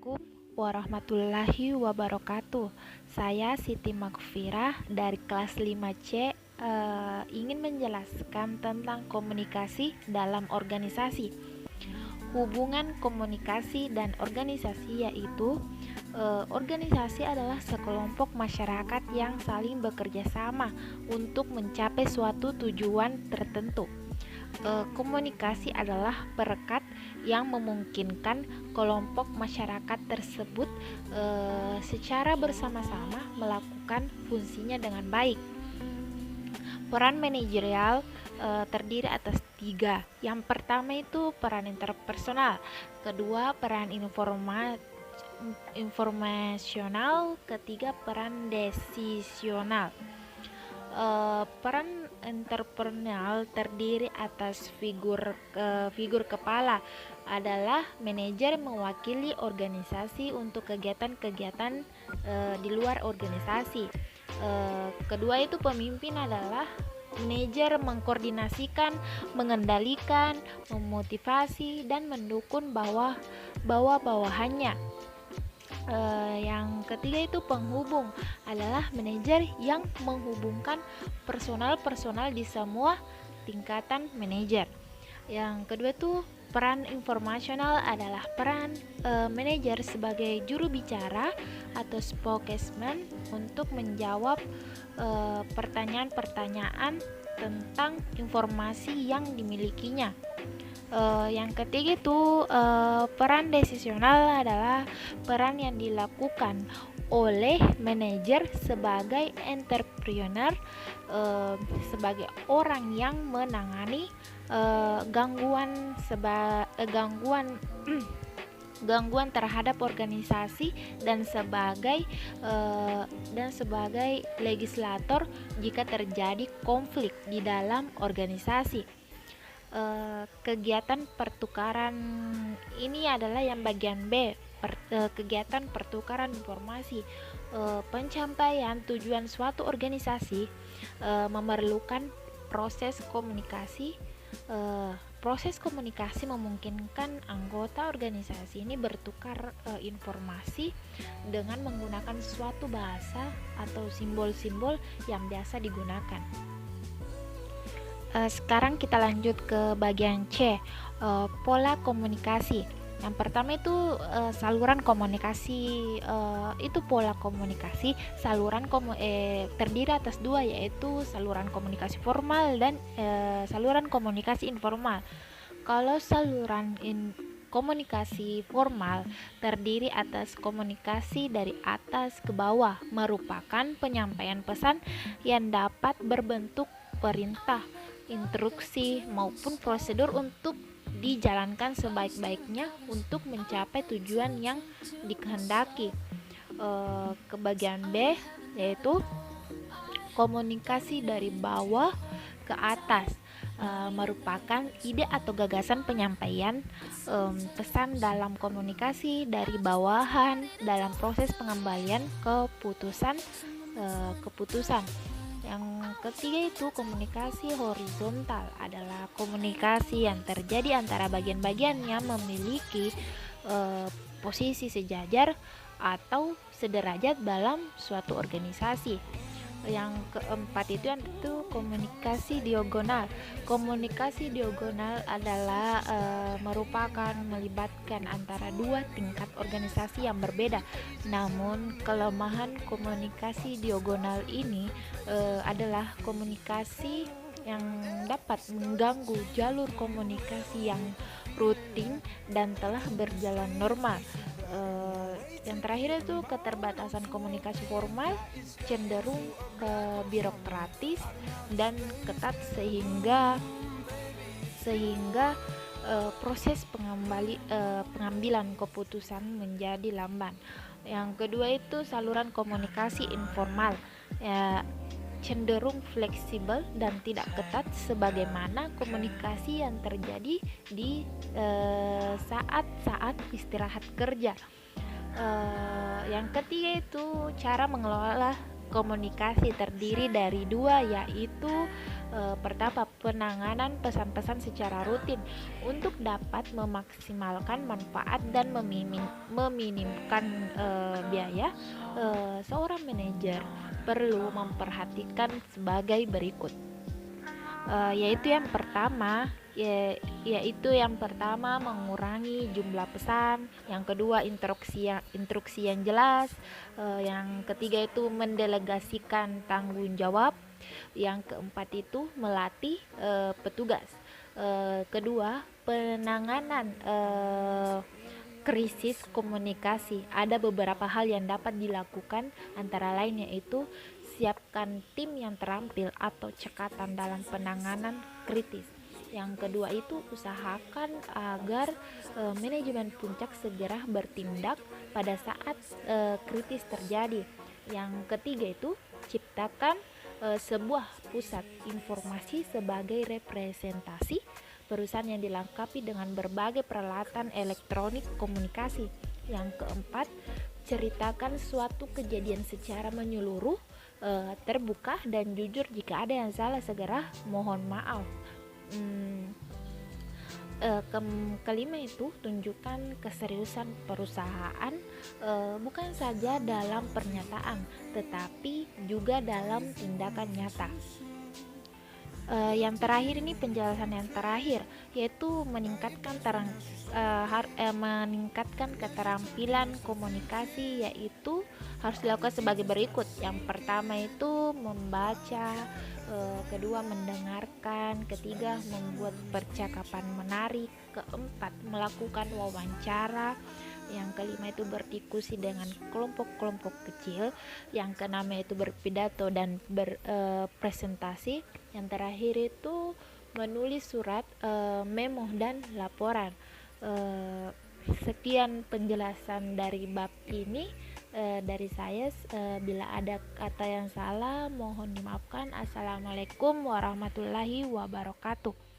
Assalamualaikum warahmatullahi wabarakatuh. Saya Siti Makfirah dari kelas 5C, ingin menjelaskan tentang komunikasi dalam organisasi. Hubungan komunikasi dan organisasi yaitu organisasi adalah sekelompok masyarakat yang saling bekerja sama untuk mencapai suatu tujuan tertentu. Komunikasi adalah perekat yang memungkinkan kelompok masyarakat tersebut secara bersama-sama melakukan fungsinya dengan baik. Peran manajerial terdiri atas tiga. Yang pertama itu peran interpersonal, kedua peran informasional, ketiga peran desisional. Peran entrepreneurial terdiri atas figur kepala adalah manajer mewakili organisasi untuk kegiatan-kegiatan di luar organisasi. Kedua itu pemimpin adalah manajer mengkoordinasikan, mengendalikan, memotivasi dan mendukung bawahannya. Yang ketiga itu penghubung adalah manajer yang menghubungkan personal di semua tingkatan manajer. Yang kedua itu peran informasional adalah peran manajer sebagai juru bicara atau spokesman untuk menjawab pertanyaan-pertanyaan tentang informasi yang dimilikinya. Yang ketiga itu peran desisional adalah peran yang dilakukan oleh manajer sebagai entrepreneur, sebagai orang yang menangani gangguan terhadap organisasi dan sebagai legislator jika terjadi konflik di dalam organisasi. Kegiatan pertukaran ini adalah yang bagian B, kegiatan pertukaran informasi. Pencapaian tujuan suatu organisasi memerlukan proses komunikasi. Proses komunikasi memungkinkan anggota organisasi ini bertukar informasi dengan menggunakan suatu bahasa atau simbol-simbol yang biasa digunakan. Sekarang kita lanjut ke bagian C, pola komunikasi. Yang pertama itu saluran komunikasi. Itu pola komunikasi terdiri atas dua, yaitu saluran komunikasi formal dan saluran komunikasi informal. Kalau saluran komunikasi formal terdiri atas komunikasi dari atas ke bawah, merupakan penyampaian pesan yang dapat berbentuk perintah, instruksi maupun prosedur untuk dijalankan sebaik-baiknya untuk mencapai tujuan yang dikehendaki. Ke bagian B yaitu komunikasi dari bawah ke atas, merupakan ide atau gagasan penyampaian pesan dalam komunikasi dari bawahan dalam proses pengembalian keputusan. Yang ketiga itu komunikasi horizontal, adalah komunikasi yang terjadi antara bagian-bagian yang memiliki posisi sejajar atau sederajat dalam suatu organisasi. Yang keempat itu komunikasi diagonal. Komunikasi diagonal adalah merupakan melibatkan antara dua tingkat organisasi yang berbeda. Namun kelemahan komunikasi diagonal ini adalah komunikasi yang dapat mengganggu jalur komunikasi yang rutin dan telah berjalan normal. Yang terakhir itu keterbatasan komunikasi formal, cenderung ke birokratis dan ketat sehingga proses pengambilan keputusan menjadi lamban. Yang kedua itu saluran komunikasi informal, cenderung fleksibel dan tidak ketat sebagaimana komunikasi yang terjadi di saat-saat istirahat kerja. Yang ketiga itu cara mengelola komunikasi terdiri dari dua, yaitu pertama, penanganan pesan-pesan secara rutin untuk dapat memaksimalkan manfaat dan meminimkan biaya. Seorang manajer perlu memperhatikan sebagai berikut. Yaitu yang pertama mengurangi jumlah pesan, yang kedua instruksi yang jelas, yang ketiga itu mendelegasikan tanggung jawab, yang keempat itu melatih petugas. Kedua, penanganan krisis komunikasi. Ada beberapa hal yang dapat dilakukan, antara lain yaitu siapkan tim yang terampil atau cekatan dalam penanganan kritis. Yang kedua itu usahakan agar manajemen puncak segera bertindak pada saat kritis terjadi. Yang ketiga itu ciptakan sebuah pusat informasi sebagai representasi perusahaan yang dilengkapi dengan berbagai peralatan elektronik komunikasi. Yang keempat, ceritakan suatu kejadian secara menyeluruh, terbuka dan jujur. Jika ada yang salah, segera mohon maaf. Kelima itu tunjukkan keseriusan perusahaan, bukan saja dalam pernyataan tetapi juga dalam tindakan nyata. Yang terakhir ini penjelasan yang terakhir, yaitu meningkatkan keterampilan komunikasi, yaitu harus dilakukan sebagai berikut. Yang pertama itu membaca, kedua mendengarkan, ketiga membuat percakapan menarik, keempat melakukan wawancara, yang kelima itu berdiskusi dengan kelompok-kelompok kecil, yang keenam itu berpidato dan berpresentasi, yang terakhir itu menulis surat, memo dan laporan. Sekian penjelasan dari bab ini dari saya. Bila ada kata yang salah mohon dimaafkan. Assalamualaikum warahmatullahi wabarakatuh.